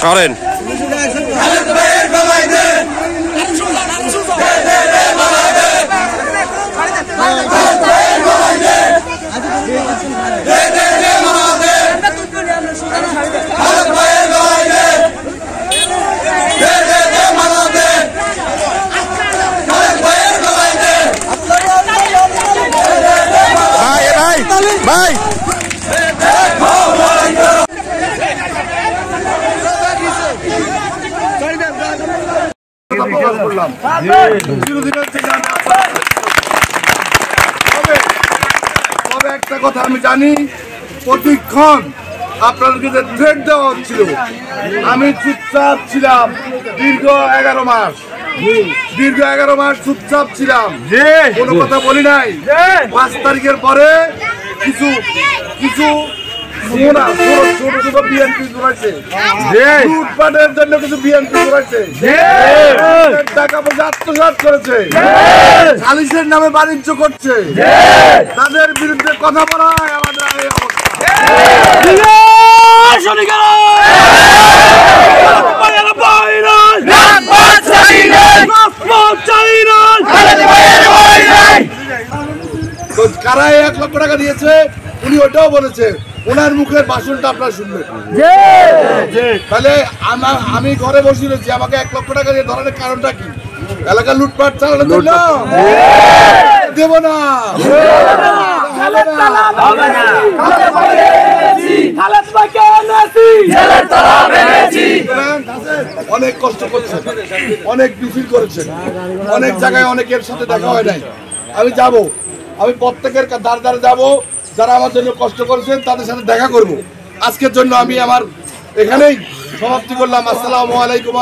করেন ভাই একটা কথা আমি জানি, প্রতিক্ষণ আপনাদেরকে যে থ্রেট দেওয়া হচ্ছিল, আমি চুপচাপ ছিলাম দীর্ঘ 11 মাস। দীর্ঘ 11 মাস চুপচাপ ছিলাম, কোনো কথা বলি নাই। 5 তারিখের পরে কিছু কিছু ছোট বিএনপি জড়াইছে, লুটপাটের জন্য কিছু বিএনপি জড়াইছে, টাকা পয়সা আত্মসাৎ করেছে, সালিসের নামে বাণিজ্য করছে, তাদের বিরুদ্ধে কথা বলা হয় আমাদের এই অবস্থা। কারা 1 লক্ষ টাকা দিয়েছে উনি ওটাও বলেছে, ওনার মুখের ভাষণটা আপনারা শুনবেন। তাহলে আমি ঘরে বসে রয়েছি, আমাকে 1 লক্ষ টাকা দিয়ে ধরনের কারণটা কি? এলাকার লুটপাট চালানোর জন্য দেব না। অনেক কষ্ট করছেন, অনেক মিছিল করেছেন, অনেক জায়গায় অনেকের সাথে দেখা হয় নাই। আমি যাব, আমি প্রত্যেকের দ্বারে দ্বারে যাবো, যারা আমার জন্য কষ্ট করেছেন তাদের সাথে দেখা করব। আজকের জন্য আমি আমার এখানেই সমাপ্তি করলাম। আসসালামু আলাইকুম।